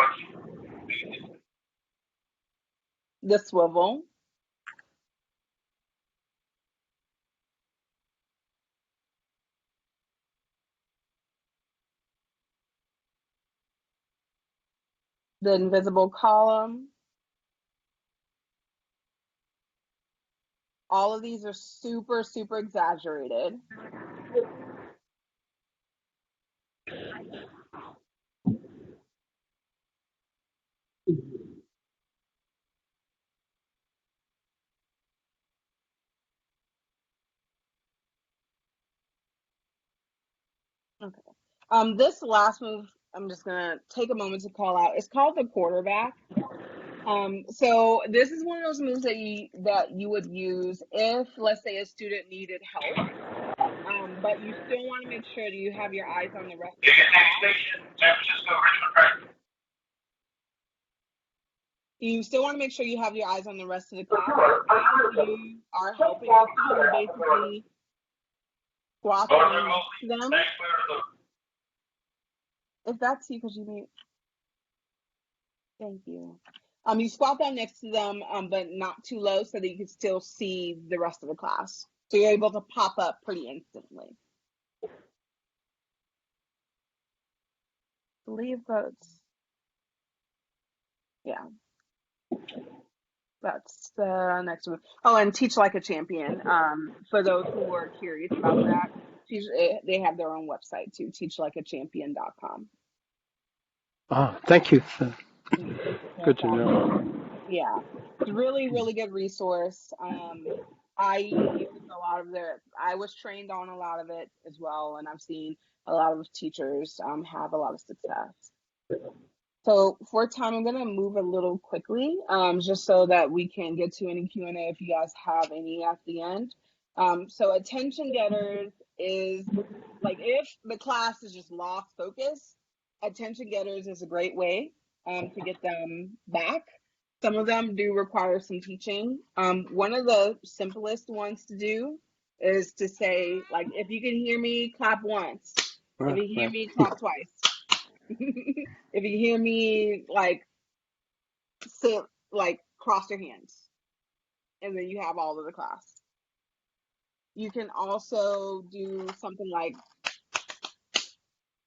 The swivel. The invisible column. All of these are super, super exaggerated. Okay. This last move, I'm just gonna take a moment to call out. It's called the quarterback. So this is one of those moves that you would use if, let's say, a student needed help, but you still want to make sure that you have your eyes on the rest of the class. San Francisco, Richmond, You still want to make sure you have your eyes on the rest of the class. As you are helping a student, basically squat down next to them. If that's you, because you mute. Thank you. You squat down next to them, but not too low so that you can still see the rest of the class. So you're able to pop up pretty instantly. I believe that's Yeah, that's the next one. Oh, and Teach Like a Champion. For those who are curious about that, they have their own website too, teachlikeachampion.com. Oh, thank you. No Good to problem. know. Yeah, it's a really, really good resource. I use a lot of I was trained on a lot of it as well, and I've seen a lot of teachers have a lot of success. So for time, I'm gonna move a little quickly, just so that we can get to any Q&A if you guys have any at the end. So attention getters is like if the class is just lost focus, attention getters is a great way to get them back. Some of them do require some teaching. One of the simplest ones to do is to say, like, if you can hear me, clap once. If you hear Right. me, clap twice. If you hear me, like, sit, like, cross your hands, and then you have all of the class. You can also do something like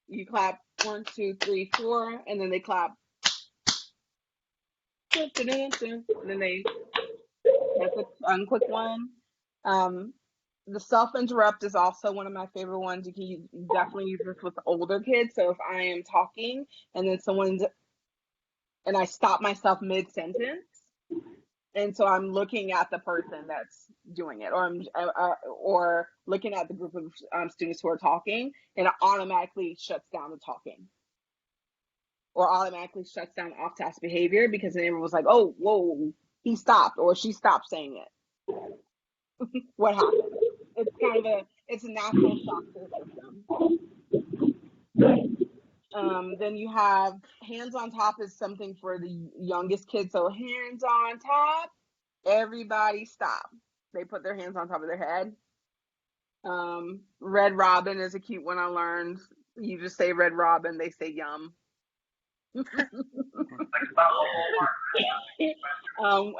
you clap 1, 2, 3, 4, and then they clap, and then that's a quick one. The self-interrupt is also one of my favorite ones. You can definitely use this with older kids. So if I am talking and then and I stop myself mid-sentence, and so I'm looking at the person that's doing it, or looking at the group of students who are talking, and it automatically shuts down the talking, or automatically shuts down off-task behavior because then everyone was like, "Oh, whoa, he stopped or she stopped saying it. What happened?" It's kind of it's a natural shock to the system. Then you have hands on top is something for the youngest kids. So hands on top, everybody stop. They put their hands on top of their head. Red Robin is a cute one I learned. You just say Red Robin, they say yum.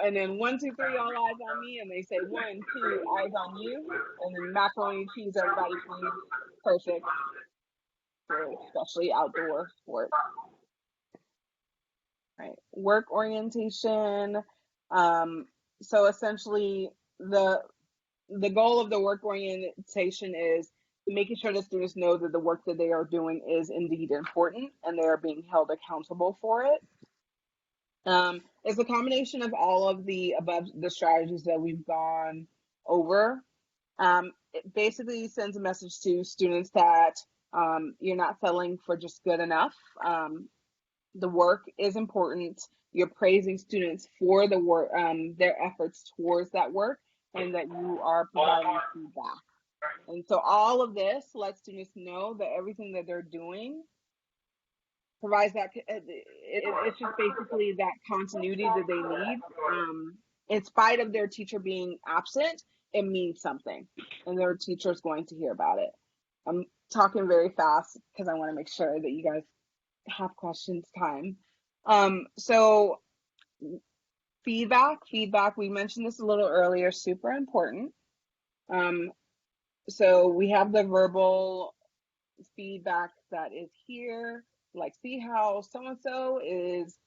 And then 1, 2, 3, all eyes on me, and they say 1, 2, eyes on you, and then macaroni and cheese, everybody please. Perfect for especially outdoor sports. Right. Work orientation. So essentially, the goal of the work orientation is making sure the students know that the work that they are doing is indeed important and they are being held accountable for it. It's a combination of all of the above the strategies that we've gone over. It basically sends a message to students that you're not settling for just good enough. The work is important. You're praising students for the work, their efforts towards that work, and that you are providing feedback. And so all of this lets students know that everything that they're doing provides that. It's just basically that continuity that they need. In spite of their teacher being absent, it means something, and their teacher is going to hear about it. I'm talking very fast because I want to make sure that you guys have questions time. So feedback, we mentioned this a little earlier, super important. So we have the verbal feedback that is here, like, see how so-and-so is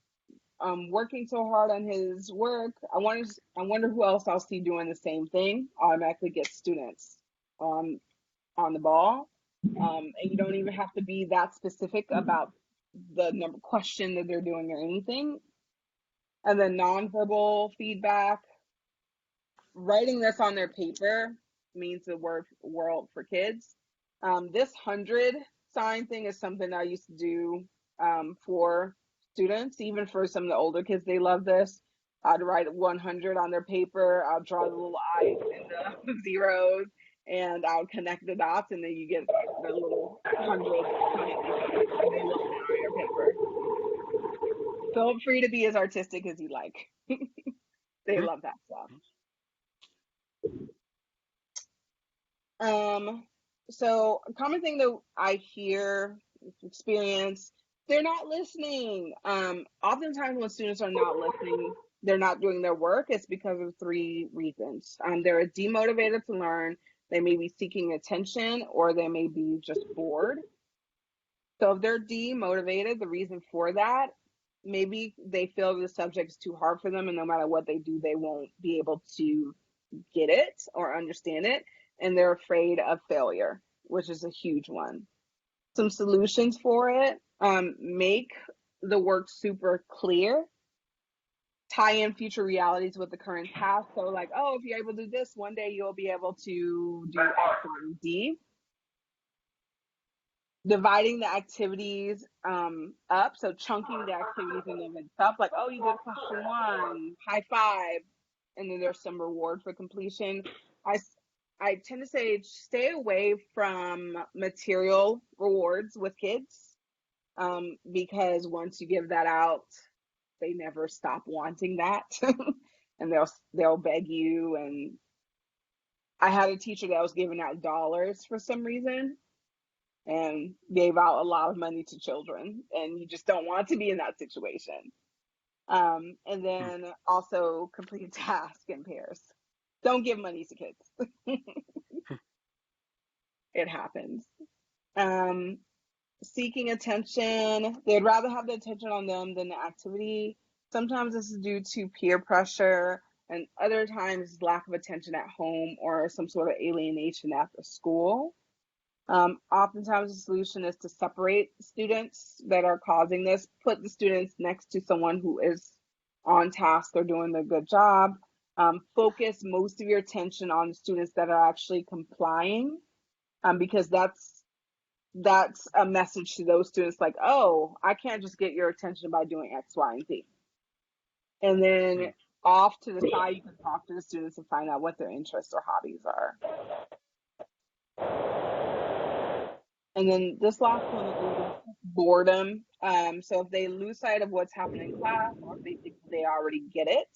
working so hard on his work. I wonder who else I'll see doing the same thing. Automatically get students on the ball. And you don't even have to be that specific about the number question that they're doing or anything. And then nonverbal feedback, writing this on their paper means the world for kids. This 100 sign thing is something I used to do for students, even for some of the older kids. They love this. I'd write 100 on their paper. I'll draw the little eyes and the zeros, and I'll connect the dots, and then you get the little 100 sign. And they love that on your paper. Feel free to be as artistic as you like. They love that stuff. So a common thing that I hear, experience, they're not listening. Oftentimes when students are not listening, they're not doing their work. It's because of 3 reasons. They're demotivated to learn. They may be seeking attention, or they may be just bored. So if they're demotivated, the reason for that maybe they feel the subject is too hard for them, and no matter what they do, they won't be able to get it or understand it, and they're afraid of failure, which is a huge one. Some solutions for it: make the work super clear, tie in future realities with the current task. So, like, oh, if you're able to do this, one day you'll be able to do X, Y, and Z. Dividing the activities up, so chunking the activities in them itself, like, oh, you did question one, high five, and then there's some reward for completion. I tend to say stay away from material rewards with kids, because once you give that out, they never stop wanting that, and they'll beg you. And I had a teacher that was giving out dollars for some reason, and gave out a lot of money to children, and you just don't want to be in that situation. And then also complete task in pairs. Don't give money to kids. It happens. Seeking attention. They'd rather have the attention on them than the activity. Sometimes this is due to peer pressure, and other times lack of attention at home or some sort of alienation after school. Oftentimes the solution is to separate students that are causing this, put the students next to someone who is on task or doing a good job. Focus most of your attention on the students that are actually complying, because that's a message to those students, like, oh, I can't just get your attention by doing X, Y, and Z. And then off to the side, you can talk to the students and find out what their interests or hobbies are. And then this last one is boredom. So if they lose sight of what's happening in class, or if they think they already get it,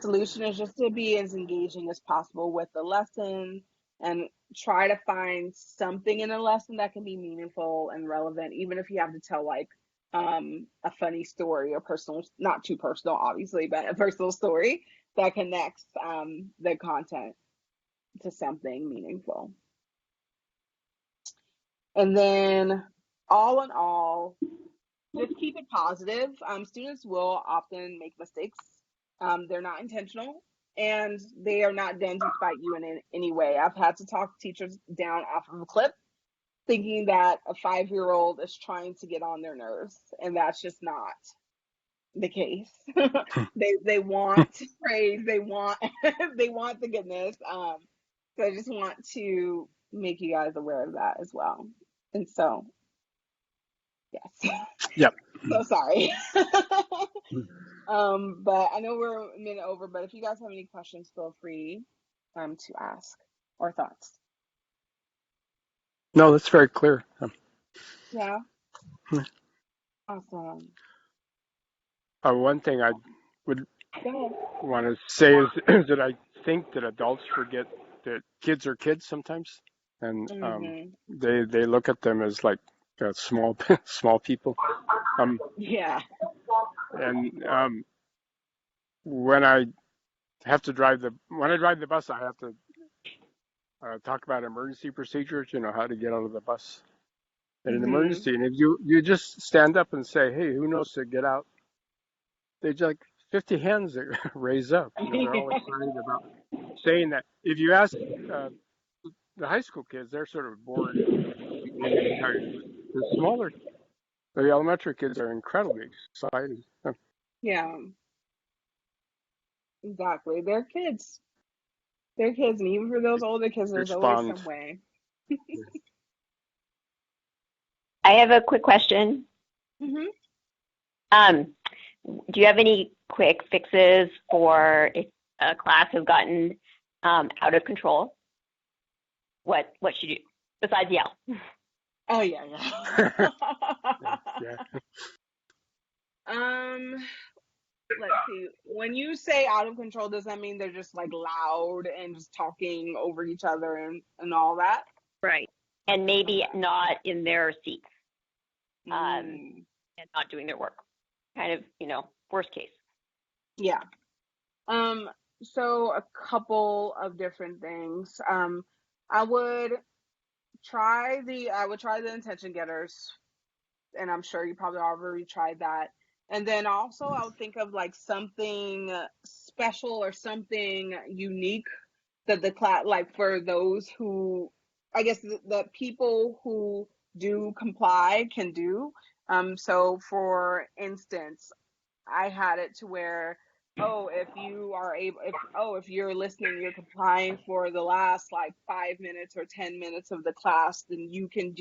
solution is just to be as engaging as possible with the lesson, and try to find something in a lesson that can be meaningful and relevant, even if you have to tell, like, a funny story or personal, not too personal, obviously, but a personal story that connects the content to something meaningful. And then, all in all, just keep it positive. Students will often make mistakes. They're not intentional, and they are not done to spite you in any way. I've had to talk teachers down off of a cliff, thinking that a 5-year-old is trying to get on their nerves, and that's just not the case. They want praise. They want they want the goodness. So I just want to make you guys aware of that as well. And so, yes. Yep. So sorry. But I know we're a minute over, but if you guys have any questions, feel free to ask, or thoughts. No, that's very clear. Yeah. Awesome. One thing I would Go ahead. want to say is that I think that adults forget that kids are kids sometimes, and they look at them as like small small people. Yeah. And when I drive the bus, I have to talk about emergency procedures. You know, how to get out of the bus in an emergency. And if you just stand up and say, "Hey, who knows to get out?" They just, like, 50 hands that raise up. You know, they're all excited about saying that. If you ask the high school kids, they're sort of bored and tired. The elementary kids are incredibly excited. Yeah. Exactly. They're kids. They're kids, and even for those older kids, there's always Respond. some way. I have a quick question. Do you have any quick fixes for if a class has gotten out of control? What should you do besides yell? Oh yeah. Yeah. Let's see. When you say out of control, does that mean they're just like loud and just talking over each other and all that? Right. And maybe not in their seats. And not doing their work. Kind of, worst case. Yeah. So a couple of different things. I would try the intention getters, and I'm sure you probably already tried that. And then also I would think of like something special or something unique that the class, like for those who, I guess the people who do comply can do. So for instance, I had it to where, oh, if you are able, if you're listening, you're complying for the last like 5 minutes or 10 minutes of the class, then you can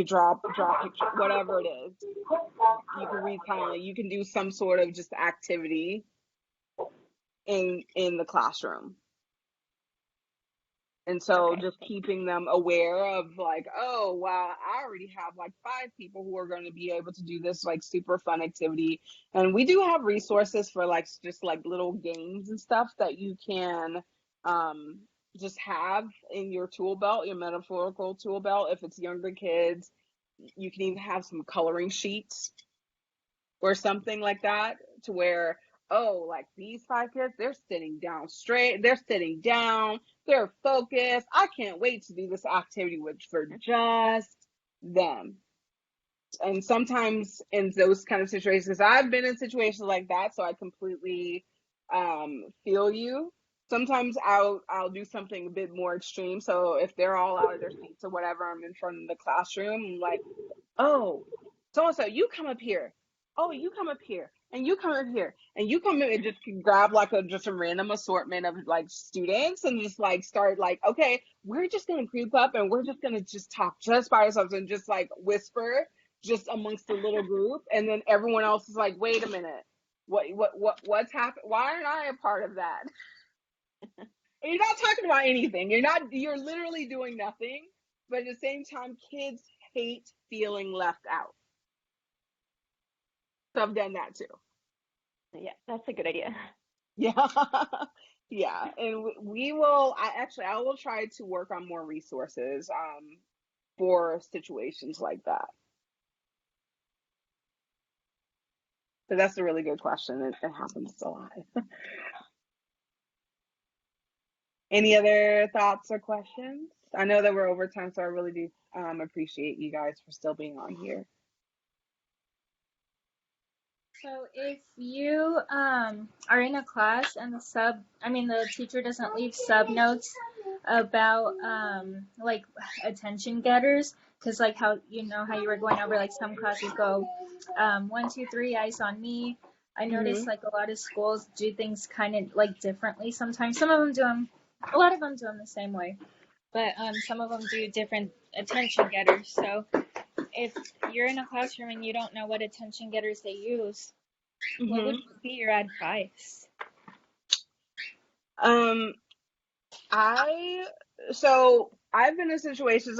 draw picture, whatever it is. You can read silently. You can do some sort of just activity in the classroom. And so Okay. just keeping them aware of like, oh, wow, I already have like 5 people who are going to be able to do this like super fun activity. And we do have resources for like just like little games and stuff that you can just have in your tool belt, your metaphorical tool belt. If it's younger kids, you can even have some coloring sheets or something like that, to where, oh, like these 5 kids, they're sitting down straight, they're sitting down, they're focused, I can't wait to do this activity with for just them. And sometimes in those kind of situations, I've been in situations like that, so I completely feel you. Sometimes I'll do something a bit more extreme. So if they're all out of their seats or whatever, I'm in front of the classroom, I'm like, oh, so and so, you come up here. Oh, you come up here, and you come up here, and you come in, and just grab like just a random assortment of like students, and just like start like, okay, we're just gonna group up, and we're just gonna just talk just by ourselves, and just like whisper just amongst the little group, and then everyone else is like, wait a minute, what's happened? Why aren't I a part of that? You're not talking about anything. You're literally doing nothing. But at the same time, kids hate feeling left out. So I've done that too. Yeah, that's a good idea. Yeah. Yeah. And we will, I will try to work on more resources for situations like that. But that's a really good question. It happens a lot. Any other thoughts or questions? I know that we're over time, so I really do appreciate you guys for still being on here. So if you are in a class and the teacher doesn't leave sub notes about like attention getters, because like how how you were going over, like some classes go 1, 2, 3, eyes on me. I noticed Hmm. like a lot of schools do things kind of like differently sometimes. Some of them do them, a lot of them do them the same way, but some of them do different attention getters. So if you're in a classroom and you don't know what attention getters they use, what Hmm. would be your advice? Um, I so I've been in situations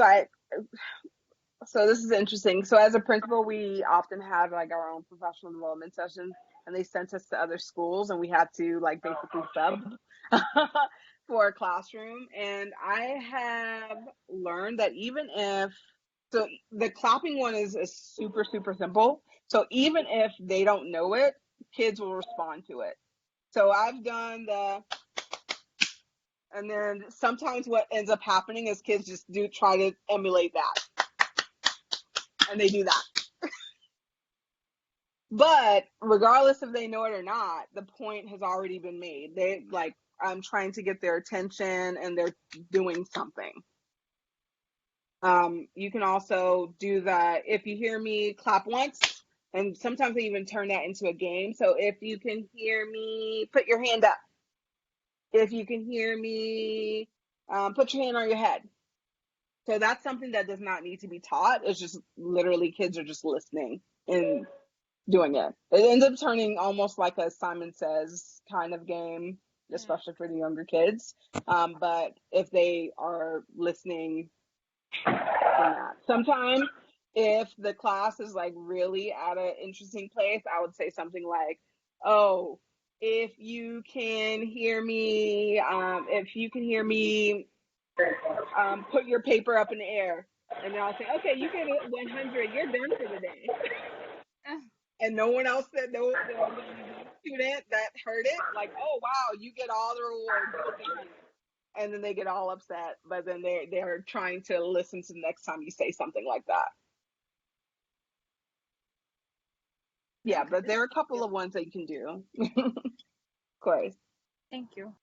so this is interesting. So as a principal, we often have like our own professional development sessions, and they sent us to other schools, and we had to like basically sub for a classroom. And I have learned that even if so the clapping one is super super simple. So even if they don't know it, kids will respond to it. So I've done and then sometimes what ends up happening is kids just do try to emulate that, and they do that. But regardless if they know it or not, the point has already been made. They like, I'm trying to get their attention, and they're doing something. You can also do that if you hear me clap once, and sometimes I even turn that into a game. So if you can hear me, put your hand up. If you can hear me, put your hand on your head. So that's something that does not need to be taught. It's just literally kids are just listening and doing it. It ends up turning almost like a Simon Says kind of game, especially for the younger kids. But if they are listening from that, sometimes if the class is like really at an interesting place, I would say something like, "Oh, if you can hear me, put your paper up in the air." And then I'll say, "Okay, you get it 100. You're done for the day." And no one else said no. The one student that heard it, like, "Oh wow, you get all the rewards. You're done." And then they get all upset, but then they're trying to listen to the next time you say something like that. Yeah, Okay. but there are a Thank couple you. of ones that you can do. Of course. Thank you.